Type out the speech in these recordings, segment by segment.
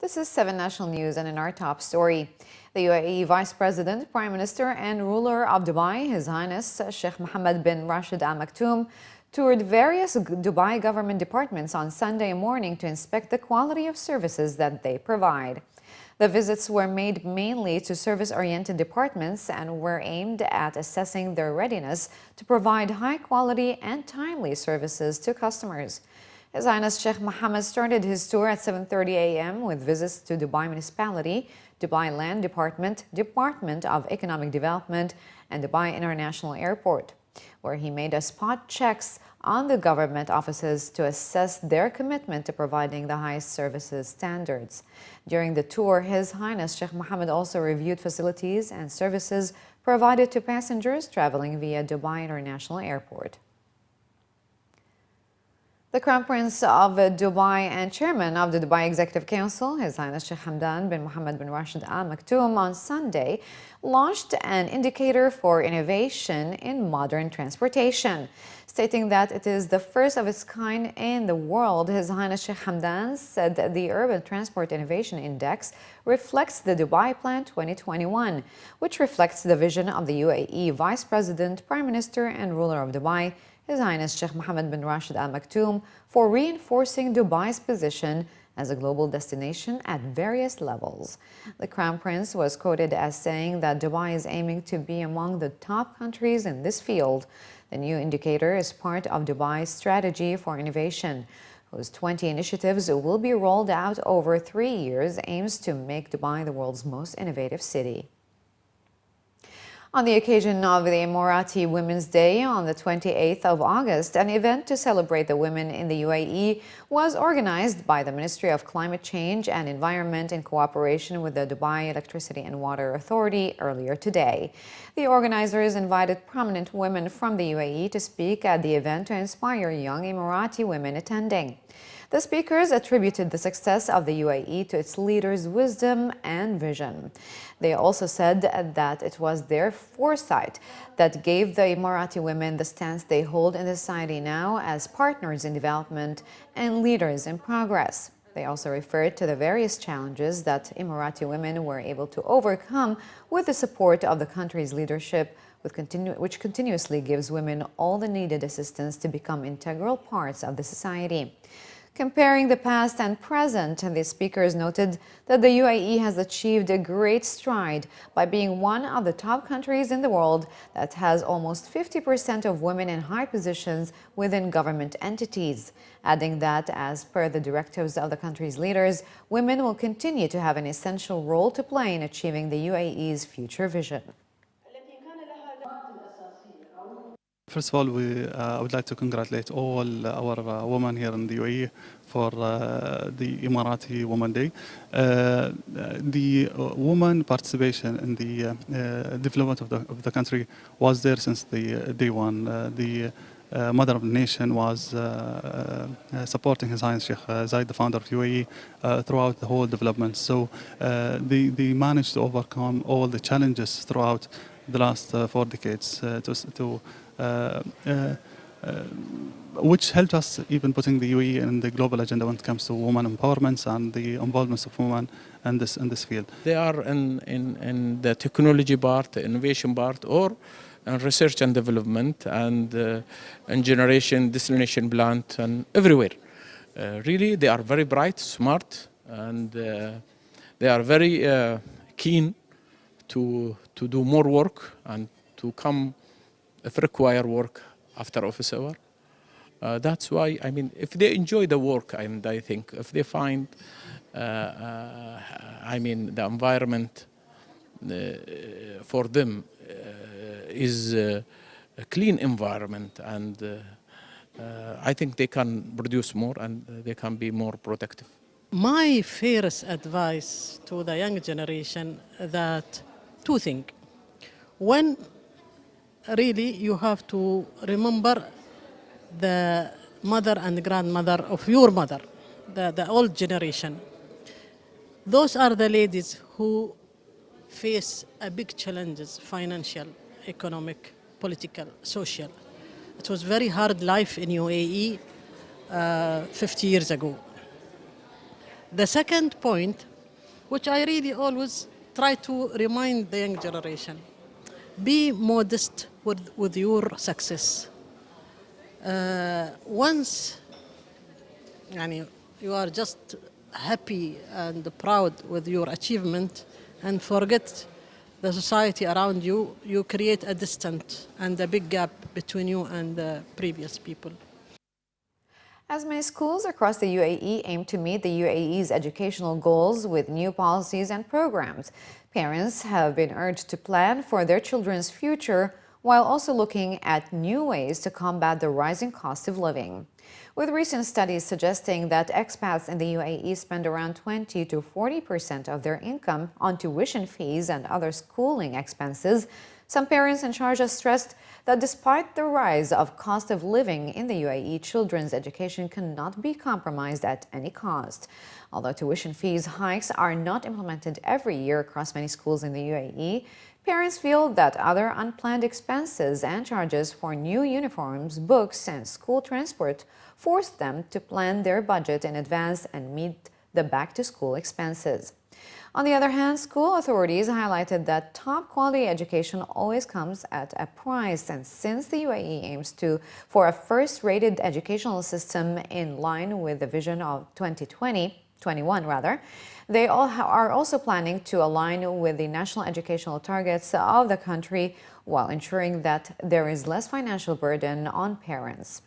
This is 7 National News, and in our top story, the UAE Vice President, Prime Minister and ruler of Dubai, His Highness Sheikh Mohammed bin Rashid Al Maktoum, toured various Dubai government departments on Sunday morning to inspect the quality of services that they provide. The visits were made mainly to service-oriented departments and were aimed at assessing their readiness to provide high-quality and timely services to customers. His Highness Sheikh Mohammed started his tour at 7:30 a.m. with visits to Dubai Municipality, Dubai Land Department, Department of Economic Development, and Dubai International Airport, where he made spot checks on the government offices to assess their commitment to providing the highest services standards. During the tour, His Highness Sheikh Mohammed also reviewed facilities and services provided to passengers traveling via Dubai International Airport. The Crown Prince of Dubai and Chairman of the Dubai Executive Council, His Highness Sheikh Hamdan bin Mohammed bin Rashid Al Maktoum, on Sunday launched an indicator for innovation in modern transportation. Stating that it is the first of its kind in the world, His Highness Sheikh Hamdan said that the Urban Transport Innovation Index reflects the Dubai Plan 2021, which reflects the vision of the UAE Vice President, Prime Minister and ruler of Dubai, His Highness Sheikh Mohammed bin Rashid Al Maktoum, for reinforcing Dubai's position as a global destination at various levels. The Crown Prince was quoted as saying that Dubai is aiming to be among the top countries in this field. The new indicator is part of Dubai's strategy for innovation, whose 20 initiatives will be rolled out over 3 years, aims to make Dubai the world's most innovative city. On the occasion of the Emirati Women's Day on the 28th of August, an event to celebrate the women in the UAE was organized by the Ministry of Climate Change and Environment in cooperation with the Dubai Electricity and Water Authority earlier today. The organizers invited prominent women from the UAE to speak at the event to inspire young Emirati women attending. The speakers attributed the success of the UAE to its leaders' wisdom and vision. They also said that it was their foresight that gave the Emirati women the stance they hold in society now as partners in development and leaders in progress. They also referred to the various challenges that Emirati women were able to overcome with the support of the country's leadership, which continuously gives women all the needed assistance to become integral parts of the society. Comparing the past and present, the speakers noted that the UAE has achieved a great stride by being one of the top countries in the world that has almost 50% of women in high positions within government entities, adding that as per the directives of the country's leaders, women will continue to have an essential role to play in achieving the UAE's future vision. First of all, I would like to congratulate all our women here in the UAE for the Emirati Women Day. The woman participation in the development of the country was there since the day one. The Mother of the Nation was supporting His Highness Sheikh Zayed, the founder of UAE, throughout the whole development. So they managed to overcome all the challenges throughout the last 4 decades which helped us even putting the UAE in the global agenda when it comes to women empowerment and the involvement of women in this field. They are in the technology part, the innovation part, or in research and development, and in generation, desalination plant, and everywhere. Really, they are very bright, smart, and they are very keen to do more work and to come, if require, work after office hour. That's why, I mean, if they enjoy the work, and I think if they find, I mean, the environment for them is a clean environment, and I think they can produce more and they can be more protective. My first advice to the young generation that 2 things. One, really you have to remember the mother and grandmother of your mother, the old generation. Those are the ladies who face a big challenges, financial, economic, political, social. It was very hard life in UAE 50 years ago. The second point, which I really always try to remind the young generation. Be modest with your success. Once you are just happy and proud with your achievement and forget the society around you, you create a distance and a big gap between you and the previous people. As many schools across the UAE aim to meet the UAE's educational goals with new policies and programs, parents have been urged to plan for their children's future while also looking at new ways to combat the rising cost of living. With recent studies suggesting that expats in the UAE spend around 20 to 40% of their income on tuition fees and other schooling expenses, some parents in Sharjah stressed that despite the rise of cost of living in the UAE, children's education cannot be compromised at any cost. Although tuition fees hikes are not implemented every year across many schools in the UAE, parents feel that other unplanned expenses and charges for new uniforms, books, and school transport force them to plan their budget in advance and meet the back-to-school expenses. On the other hand, school authorities highlighted that top-quality education always comes at a price, and since the UAE aims for a first-rated educational system in line with the vision of 2021, they are also planning to align with the national educational targets of the country while ensuring that there is less financial burden on parents.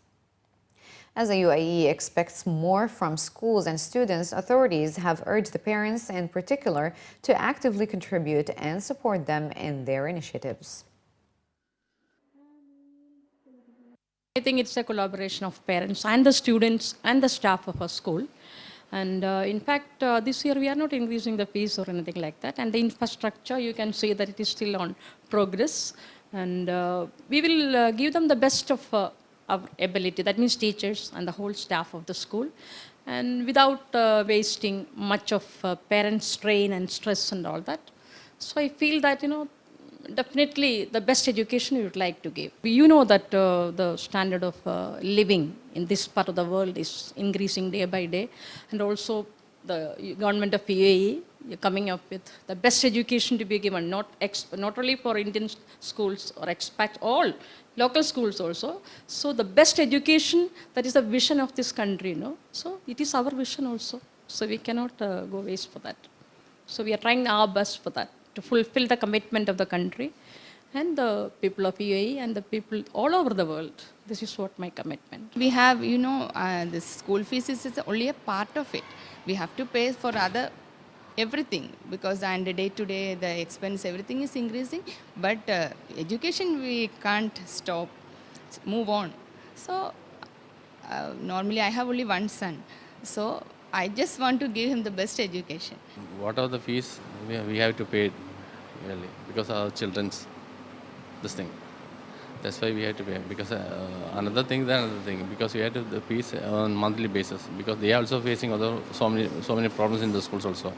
As the UAE expects more from schools and students, authorities have urged the parents in particular to actively contribute and support them in their initiatives. I think it's a collaboration of parents and the students and the staff of a school. And in fact, this year we are not increasing the fees or anything like that. And the infrastructure, you can see that it is still on progress. And we will give them the best of our ability. That means teachers and the whole staff of the school. And without wasting much of parents' strain and stress and all that. So I feel that, definitely the best education we would like to give. You know that the standard of living in this part of the world is increasing day by day, and also the government of UAE coming up with the best education to be given, not only for Indian schools or expats, all local schools also. So the best education, that is the vision of this country, So it is our vision also. So we cannot go waste for that. So we are trying our best for that, to fulfill the commitment of the country and the people of UAE and the people all over the world. This is what my commitment. We have, the school fees is only a part of it. We have to pay for everything, because and day to day the expense, everything is increasing. But education we can't stop, move on. So normally I have only one son. So I just want to give him the best education. What are the fees we have to pay really, because of our children's this thing. That's why we have to pay. Because another thing, because we have to the fees on monthly basis, because they are also facing so many problems in the schools also.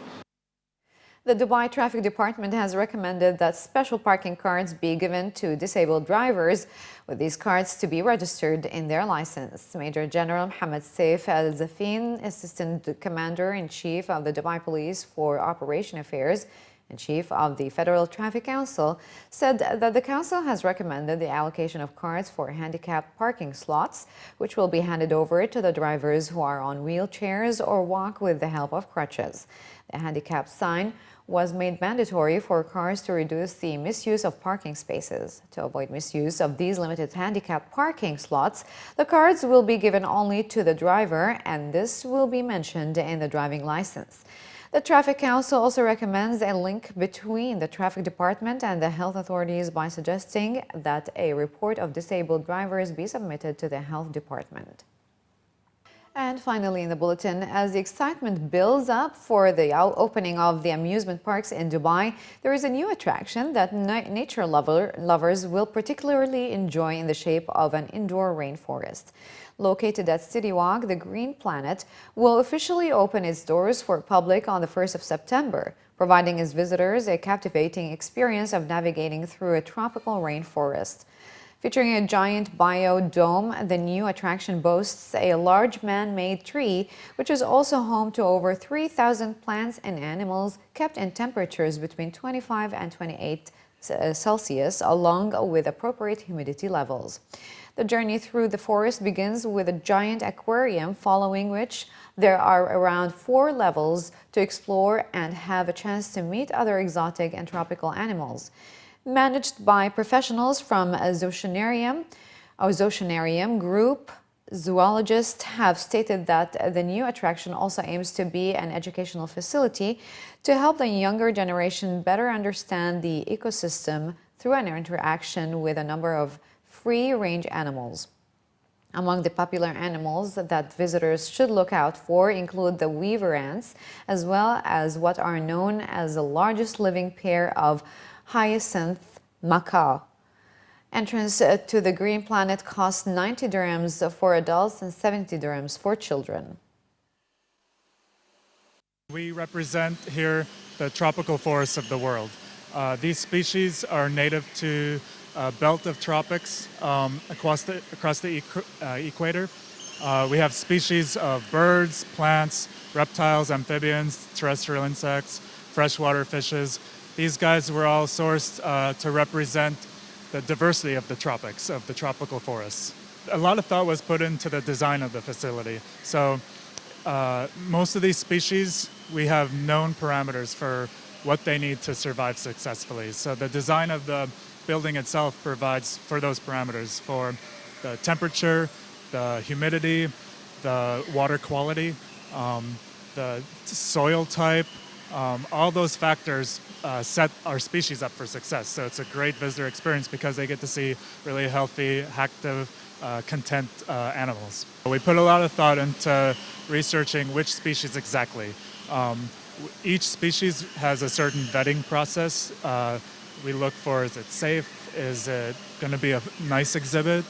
The Dubai Traffic Department has recommended that special parking cards be given to disabled drivers, with these cards to be registered in their license. Major General Mohammed Saif Al-Zafin, Assistant Commander-in-Chief of the Dubai Police for Operation Affairs and Chief of the Federal Traffic Council, said that the Council has recommended the allocation of cards for handicapped parking slots, which will be handed over to the drivers who are on wheelchairs or walk with the help of crutches. The handicap sign was made mandatory for cars to reduce the misuse of parking spaces. To avoid misuse of these limited handicapped parking slots, the cards will be given only to the driver, and this will be mentioned in the driving license. The Traffic Council also recommends a link between the Traffic Department and the health authorities by suggesting that a report of disabled drivers be submitted to the Health Department. And finally in the bulletin, as the excitement builds up for the opening of the amusement parks in Dubai, there is a new attraction that nature lovers will particularly enjoy in the shape of an indoor rainforest. Located at City Walk, the Green Planet will officially open its doors for public on the 1st of September, providing its visitors a captivating experience of navigating through a tropical rainforest. Featuring a giant biodome, the new attraction boasts a large man-made tree, which is also home to over 3,000 plants and animals kept in temperatures between 25 and 28 Celsius, along with appropriate humidity levels. The journey through the forest begins with a giant aquarium, following which there are around 4 levels to explore and have a chance to meet other exotic and tropical animals. Managed by professionals from a zoosanarium group, zoologists have stated that the new attraction also aims to be an educational facility to help the younger generation better understand the ecosystem through an interaction with a number of free-range animals. Among the popular animals that visitors should look out for include the weaver ants, as well as what are known as the largest living pair of hyacinth macaw. Entrance to the green planet costs 90 dirhams for adults and 70 dirhams for children. We represent here the tropical forests of the world. These species are native to a belt of tropics across the equator. We have species of birds, plants, reptiles, amphibians, terrestrial insects, freshwater fishes. These guys were all sourced to represent the diversity of the tropics, of the tropical forests. A lot of thought was put into the design of the facility. So most of these species, we have known parameters for what they need to survive successfully. So the design of the building itself provides for those parameters, for the temperature, the humidity, the water quality, the soil type. All those factors set our species up for success. So it's a great visitor experience because they get to see really healthy, active, content animals. We put a lot of thought into researching which species exactly. Each species has a certain vetting process. We look for, is it safe? Is it going to be a nice exhibit?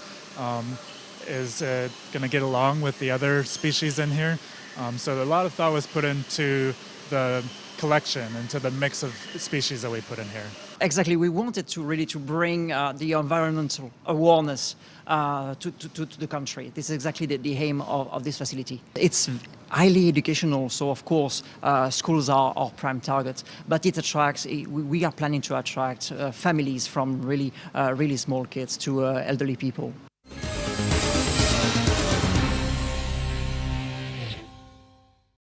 Is it going to get along with the other species in here? So a lot of thought was put into the collection and to the mix of species that we put in here. Exactly, we wanted to really bring the environmental awareness to the country. This is exactly the aim of this facility. It's highly educational, so of course schools are our prime target, but it attracts, we are planning to attract families from really small kids to elderly people.